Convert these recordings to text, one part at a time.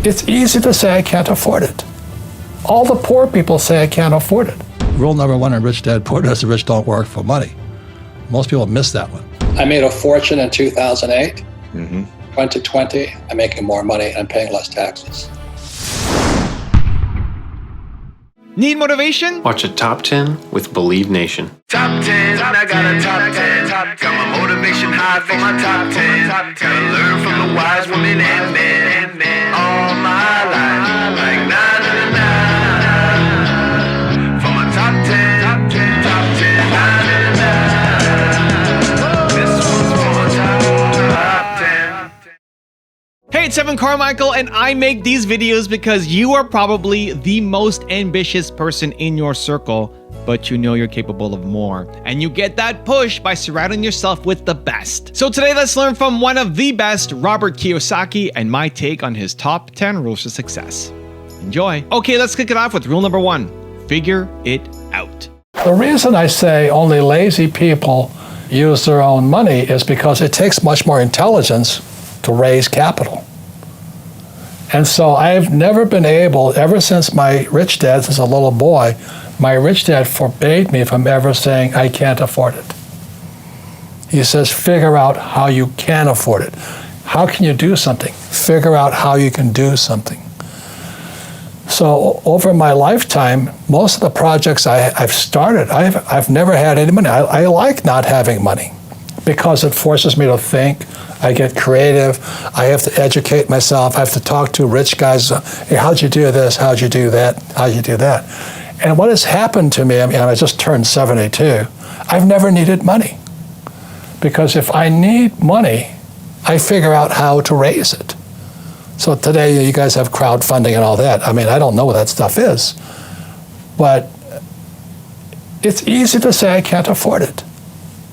It's easy to say I can't afford it. All the poor people say I can't afford it. Rule number one in Rich Dad Poor Dad is the rich don't work for money. Most people miss that one. I made a fortune in 2008. 2020, I'm making more money and I'm paying less taxes. Need motivation? Watch a Top 10 with Believe Nation. Top 10, I got a top 10. Got my motivation high for my top 10. Gotta learn from the wise women and men. All my life, like na na na na. For my top 10, top 10, na na na. This one's for my top 10. Hey, it's Evan Carmichael, and I make these videos because you are probably the most ambitious person in your circle, but you know you're capable of more. And you get that push by surrounding yourself with the best. So today, let's learn from one of the best, Robert Kiyosaki, and my take on his top 10 rules to success. Enjoy. Okay, let's kick it off with rule number one. Figure it out. The reason I say only lazy people use their own money is because it takes much more intelligence to raise capital. And so I've never been able, ever since my rich dad, as a little boy, my rich dad forbade me from ever saying, I can't afford it. He says, figure out how you can afford it. How can you do something? Figure out how you can do something. So over my lifetime, most of the projects I've started, I've never had any money. I like not having money because it forces me to think. I get creative. I have to educate myself. I have to talk to rich guys. Hey, how'd you do this? How'd you do that? How'd you do that? And what has happened to me, I just turned 72, I've never needed money. Because if I need money, I figure out how to raise it. So today you guys have crowdfunding and all that. I don't know what that stuff is. But it's easy to say I can't afford it.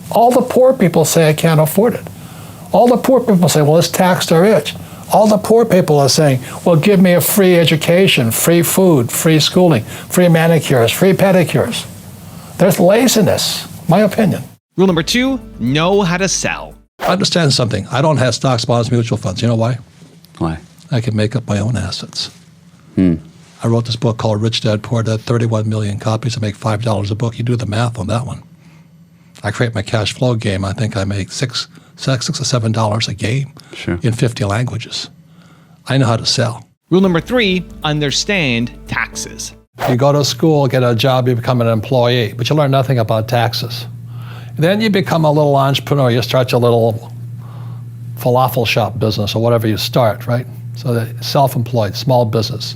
All the poor people say I can't afford it. All the poor people say, well, it's taxed or rich. All the poor people are saying, well, give me a free education, free food, free schooling, free manicures, free pedicures. There's laziness, my opinion. Rule number two, know how to sell. Understand something. I don't have stocks, bonds, mutual funds. You know why? Why? I can make up my own assets. I wrote this book called Rich Dad Poor Dad, 31 million copies. I make $5 a book. You do the math on that one. I create my cash flow game. I think I make $6 or $7 a game in 50 languages. I know how to sell. Rule number three, understand taxes. You go to school, get a job, you become an employee, but you learn nothing about taxes. Then you become a little entrepreneur. You start your little falafel shop business or whatever you start, right? So that self-employed, small business.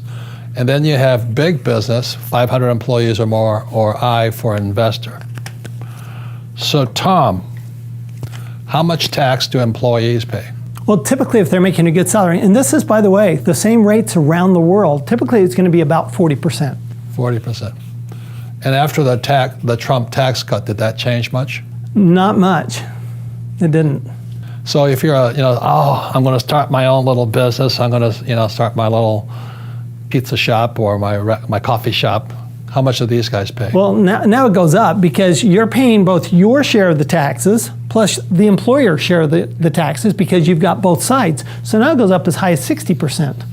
And then you have big business, 500 employees or more, or I for investor. So Tom, how much tax do employees pay? Well, typically if they're making a good salary, and this is, by the way, the same rates around the world, typically it's going to be about 40%. 40%. And after the Trump tax cut, did that change much? Not much. It didn't. So if you're I'm going to start my own little business, I'm going to, start my little pizza shop or my coffee shop, how much do these guys pay? Well, now it goes up because you're paying both your share of the taxes plus the employer's share of the taxes because you've got both sides. So now it goes up as high as 60%.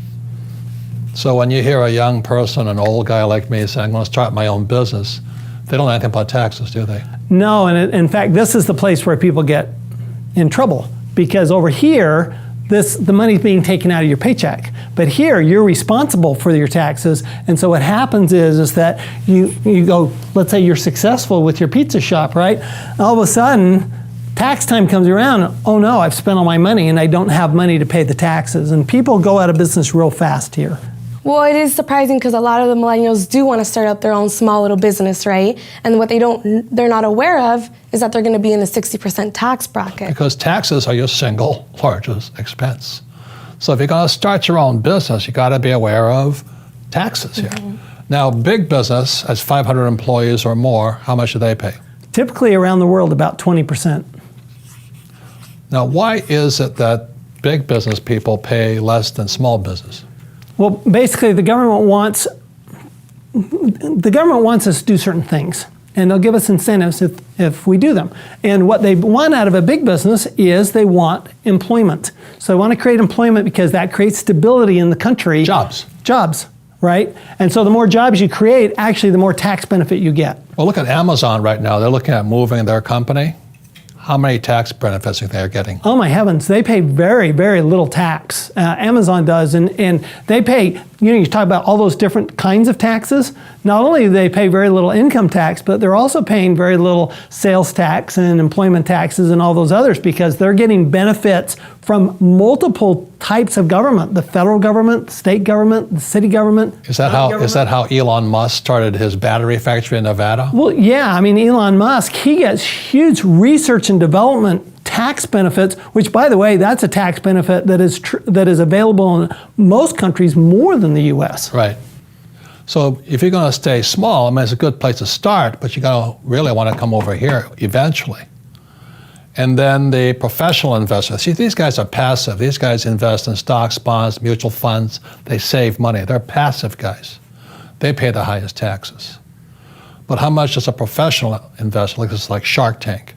So when you hear a young person, an old guy like me say, I'm going to start my own business, they don't know anything about taxes, do they? No, and in fact, this is the place where people get in trouble because over here, the money's being taken out of your paycheck. But here, you're responsible for your taxes. And so what happens is that you go, let's say you're successful with your pizza shop, right? All of a sudden, tax time comes around. Oh no, I've spent all my money and I don't have money to pay the taxes. And people go out of business real fast here. Well, it is surprising because a lot of the millennials do want to start up their own small little business, right? And what they're not aware of is that they're going to be in the 60% tax bracket. Because taxes are your single largest expense. So if you're going to start your own business, you got to be aware of taxes here. Now, big business has 500 employees or more. How much do they pay? Typically around the world, about 20%. Now, why is it that big business people pay less than small business? Well, basically, the government wants us to do certain things. and they'll give us incentives if we do them. And what they want out of a big business is they want employment. So they want to create employment because that creates stability in the country. Jobs. Jobs, right? And so the more jobs you create, actually the more tax benefit you get. Well, look at Amazon right now. They're looking at moving their company. How many tax benefits do you think they're getting? Oh my heavens, they pay very, very little tax. Amazon does, and they pay, you talk about all those different kinds of taxes. Not only do they pay very little income tax, but they're also paying very little sales tax and employment taxes and all those others because they're getting benefits from multiple types of government, the federal government, the state government, the city government. Is that how Elon Musk started his battery factory in Nevada? Well, yeah, I mean, Elon Musk, he gets huge research and development tax benefits, which, by the way, that's a tax benefit that is available in most countries more than the U.S. Right. So if you're going to stay small, I mean, it's a good place to start, but you're going to really want to come over here eventually. And then the professional investors. See, these guys are passive. These guys invest in stocks, bonds, mutual funds. They save money. They're passive guys. They pay the highest taxes. But how much does a professional investor, like Shark Tank,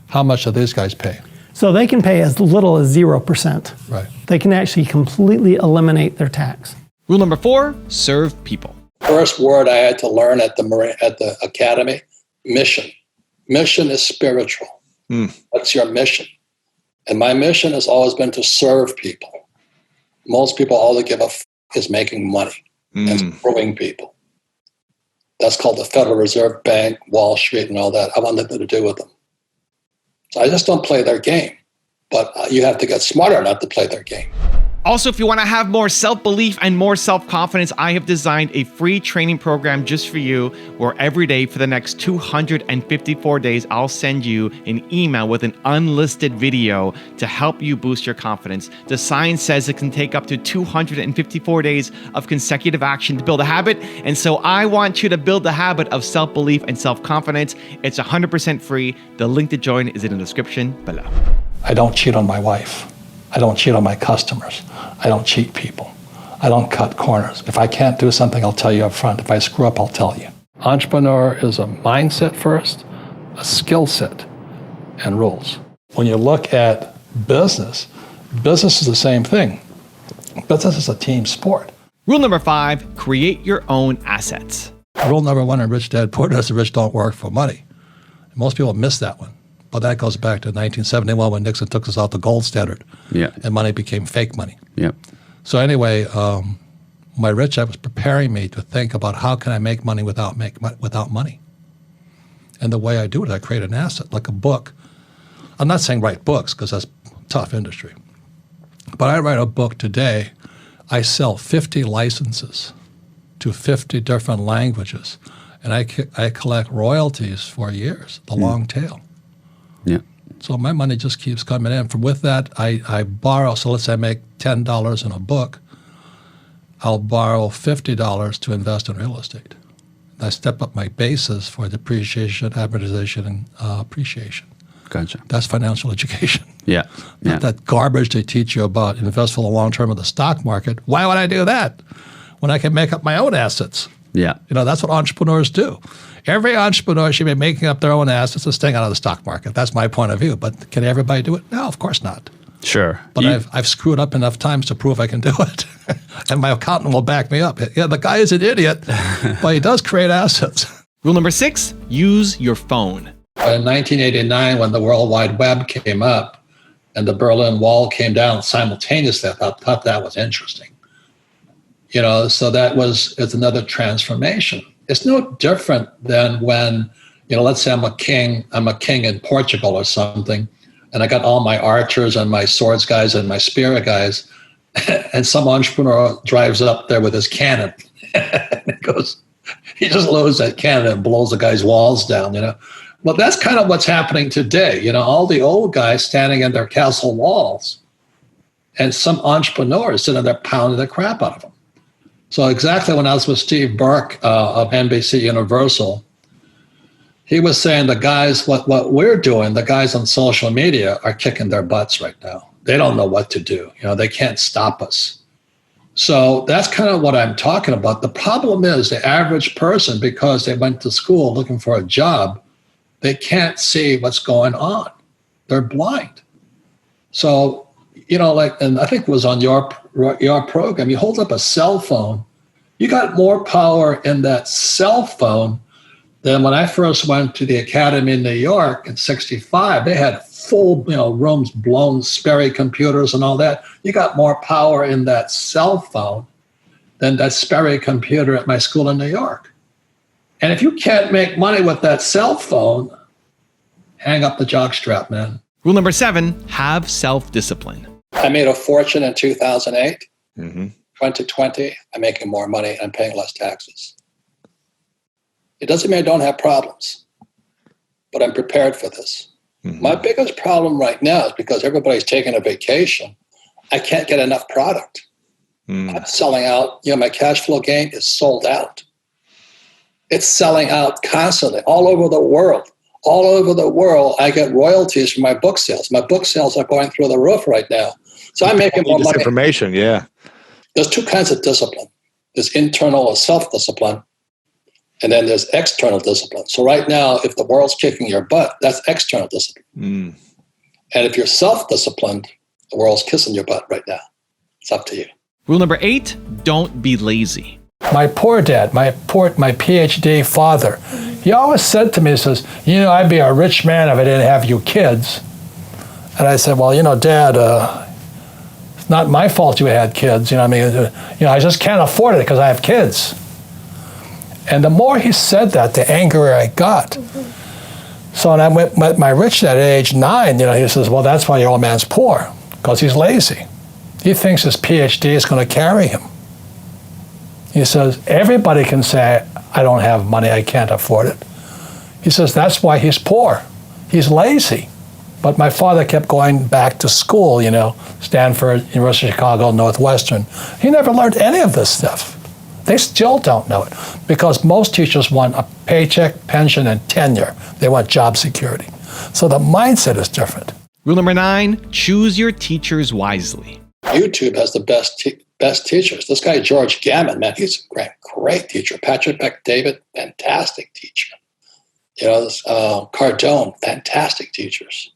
how much do these guys pay? So they can pay as little as 0%. Right. They can actually completely eliminate their tax. Rule number 4, serve people. First word I had to learn at the academy, mission. Mission is spiritual. What's your mission? And my mission has always been to serve people. Most people, all they give a is making money and screwing people. That's called the Federal Reserve Bank, Wall Street, and all that. I want nothing to do with them. So I just don't play their game. But you have to get smarter not to play their game. Also, if you want to have more self-belief and more self-confidence, I have designed a free training program just for you where every day for the next 254 days, I'll send you an email with an unlisted video to help you boost your confidence. The science says it can take up to 254 days of consecutive action to build a habit. And so I want you to build the habit of self-belief and self-confidence. It's 100% free. The link to join is in the description below. I don't cheat on my wife. I don't cheat on my customers. I don't cheat people. I don't cut corners. If I can't do something, I'll tell you up front. If I screw up, I'll tell you. Entrepreneur is a mindset first, a skill set, and rules. When you look at business is the same thing. Business is a team sport. Rule number 5, create your own assets. Rule number 1 in Rich Dad Poor Dad is the rich don't work for money. Most people miss that one. But that goes back to 1971 when Nixon took us out the gold standard. Yeah. And money became fake money. Yeah. So anyway, my Rich Dad was preparing me to think about how can I make money without money. And the way I do it, I create an asset, like a book. I'm not saying write books because that's a tough industry. But I write a book today. I sell 50 licenses to 50 different languages. And I collect royalties for years, the long tail. Yeah. So my money just keeps coming in. From with that, I borrow. So let's say I make $10 in a book. I'll borrow $50 to invest in real estate. I step up my basis for depreciation, amortization, and appreciation. Gotcha. That's financial education. Yeah. Not that garbage they teach you about invest for the long term of the stock market. Why would I do that when I can make up my own assets? Yeah. That's what entrepreneurs do. Every entrepreneur should be making up their own assets and staying out of the stock market. That's my point of view. But can everybody do it? No, of course not. Sure. But I've screwed up enough times to prove I can do it. And my accountant will back me up. Yeah, the guy is an idiot, but he does create assets. Rule number 6, use your phone. In 1989, when the World Wide Web came up and the Berlin Wall came down simultaneously, I thought that was interesting. So it's another transformation. It's no different than when, let's say I'm a king in Portugal or something, and I got all my archers and my swords guys and my spear guys, and some entrepreneur drives up there with his cannon, and he just loads that cannon and blows the guy's walls down, Well, that's kind of what's happening today. All the old guys standing in their castle walls, and some entrepreneurs sitting there pounding the crap out of them. So exactly when I was with Steve Burke of NBC Universal, he was saying the guys, what we're doing, the guys on social media are kicking their butts right now. They don't know what to do. They can't stop us. So that's kind of what I'm talking about. The problem is the average person, because they went to school looking for a job, they can't see what's going on. They're blind. So, and I think it was on your program, you hold up a cell phone, you got more power in that cell phone than when I first went to the academy in New York in '65. They had full, rooms blown, Sperry computers and all that. You got more power in that cell phone than that Sperry computer at my school in New York. And if you can't make money with that cell phone, hang up the jockstrap, man. Rule number 7, have self-discipline. I made a fortune in 2008. 2020, I'm making more money. I'm paying less taxes. It doesn't mean I don't have problems, but I'm prepared for this. My biggest problem right now is because everybody's taking a vacation, I can't get enough product. I'm selling out. My cash flow game is sold out. It's selling out constantly all over the world. All over the world, I get royalties from my book sales. My book sales are going through the roof right now. So I'm making more money. Information, yeah. There's two kinds of discipline. There's internal or self-discipline, and then there's external discipline. So right now, if the world's kicking your butt, that's external discipline. And if you're self-disciplined, the world's kissing your butt right now. It's up to you. Rule number 8, don't be lazy. My poor dad, my PhD father, he always said to me, he says, I'd be a rich man if I didn't have you kids. And I said, well, Dad, it's not my fault you had kids. I just can't afford it because I have kids. And the more he said that, the angrier I got. So when I met my rich dad at age 9, he says, well, that's why your old man's poor, because he's lazy. He thinks his PhD is going to carry him. He says, everybody can say, I don't have money, I can't afford it. He says, that's why he's poor. He's lazy. But my father kept going back to school, Stanford, University of Chicago, Northwestern. He never learned any of this stuff. They still don't know it because most teachers want a paycheck, pension, and tenure. They want job security. So the mindset is different. Rule number 9, choose your teachers wisely. YouTube has the best teachers. This guy, George Gammon, man, he's a great teacher. Patrick Beck-David, fantastic teacher. Cardone, fantastic teachers.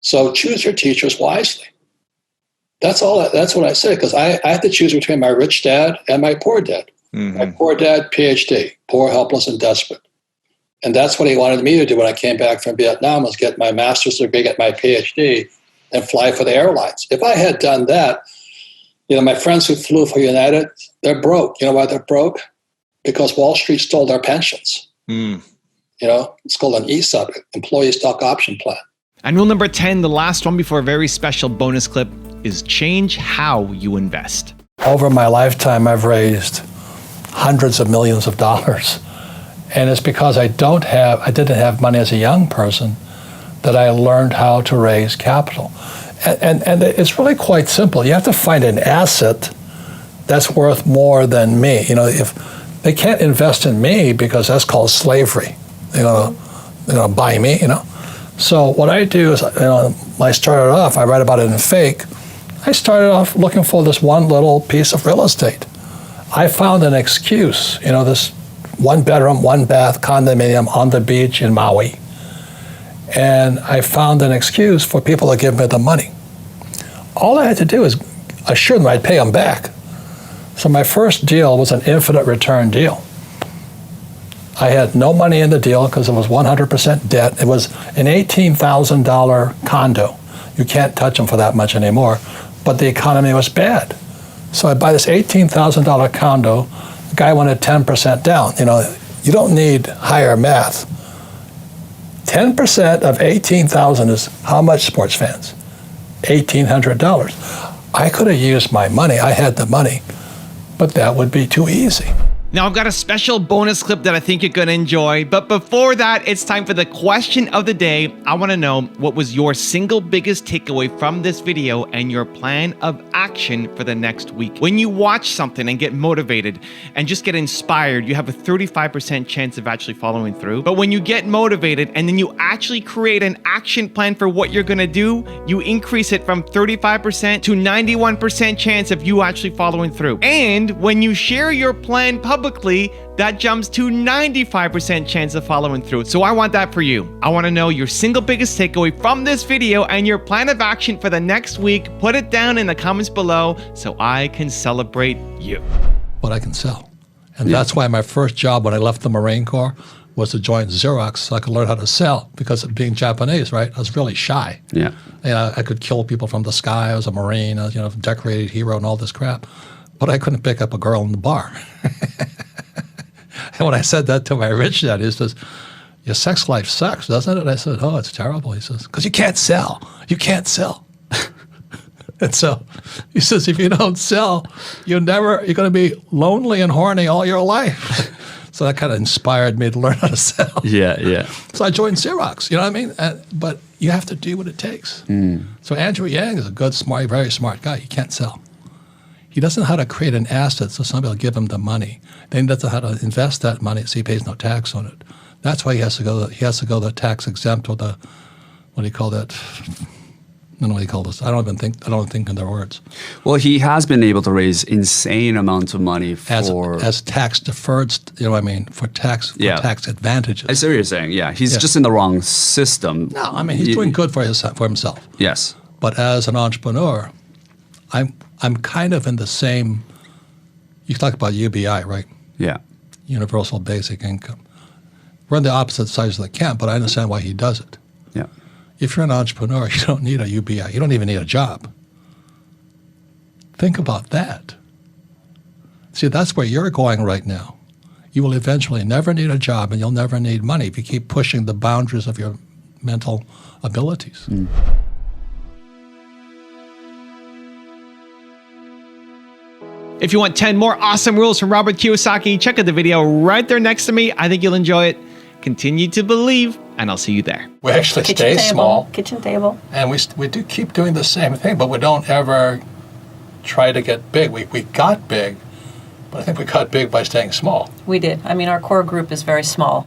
So choose your teachers wisely. That's what I say, because I have to choose between my rich dad and my poor dad. My poor dad, PhD, poor, helpless, and desperate. And that's what he wanted me to do when I came back from Vietnam, was get my master's degree, get my PhD, and fly for the airlines. If I had done that, my friends who flew for United, they're broke. You know why they're broke? Because Wall Street stole their pensions. It's called an ESOP, Employee Stock Option Plan. And rule number 10, the last one before a very special bonus clip, is change how you invest. Over my lifetime, I've raised hundreds of millions of dollars. And it's because I didn't have money as a young person that I learned how to raise capital. And it's really quite simple. You have to find an asset that's worth more than me. If they can't invest in me because that's called slavery. They're gonna buy me, So what I do is, when I started off, I write about it in Fake. I started off looking for this one little piece of real estate. I found an excuse, this 1-bedroom, 1-bath condominium on the beach in Maui. And I found an excuse for people to give me the money. All I had to do is assure them I'd pay them back. So my first deal was an infinite return deal. I had no money in the deal because it was 100% debt. It was an $18,000 condo. You can't touch them for that much anymore, but the economy was bad. So I buy this $18,000 condo. The guy wanted 10% down. You don't need higher math. 10% of 18,000 is how much, sports fans? $1,800. I could have used my money. I had the money, but that would be too easy. Now, I've got a special bonus clip that I think you're going to enjoy. But before that, it's time for the question of the day. I want to know, what was your single biggest takeaway from this video and your plan of action for the next week? When you watch something and get motivated and just get inspired, you have a 35% chance of actually following through. But when you get motivated and then you actually create an action plan for what you're going to do, you increase it from 35% to 91% chance of you actually following through. And when you share your plan publicly, that jumps to 95% chance of following through. So I want that for you. I want to know your single biggest takeaway from this video and your plan of action for the next week. Put it down in the comments below so I can celebrate you. What I can sell. And that's why my first job when I left the Marine Corps was to join Xerox so I could learn how to sell, because of being Japanese, right? I was really shy. Yeah. I could kill people from the sky. I was a Marine, I was, a decorated hero and all this crap. But I couldn't pick up a girl in the bar. And when I said that to my rich dad, he says, your sex life sucks, doesn't it? I said, oh, it's terrible. He says, because you can't sell. You can't sell. And so he says, if you don't sell, you're going to be lonely and horny all your life. So that kind of inspired me to learn how to sell. Yeah. So I joined Xerox, you know what I mean? But you have to do what it takes. So Andrew Yang is a good, smart, very smart guy. He can't sell. He doesn't know how to create an asset so somebody will give him the money. Then he doesn't know how to invest that money so he pays no tax on it. That's why he has to go the tax exempt or the, what do you call that? I don't know what you call this. I don't think in their words. Well, he has been able to raise insane amounts of money for as tax deferred, you know what I mean, for tax advantages. I see what you're saying. Yeah, he's just in the wrong system. No, I mean he's doing good for himself. Yes. But as an entrepreneur, I'm kind of in the same. You talk about UBI, right? Yeah. Universal Basic Income. We're on the opposite sides of the camp, but I understand why he does it. Yeah. If you're an entrepreneur, you don't need a UBI. You don't even need a job. Think about that. See, that's where you're going right now. You will eventually never need a job and you'll never need money if you keep pushing the boundaries of your mental abilities. If you want 10 more awesome rules from Robert Kiyosaki, check out the video right there next to me. I think you'll enjoy it. Continue to believe, and I'll see you there. We actually stay small. Kitchen table. And we do keep doing the same thing, but we don't ever try to get big. We got big, but I think we got big by staying small. We did. I mean, our core group is very small.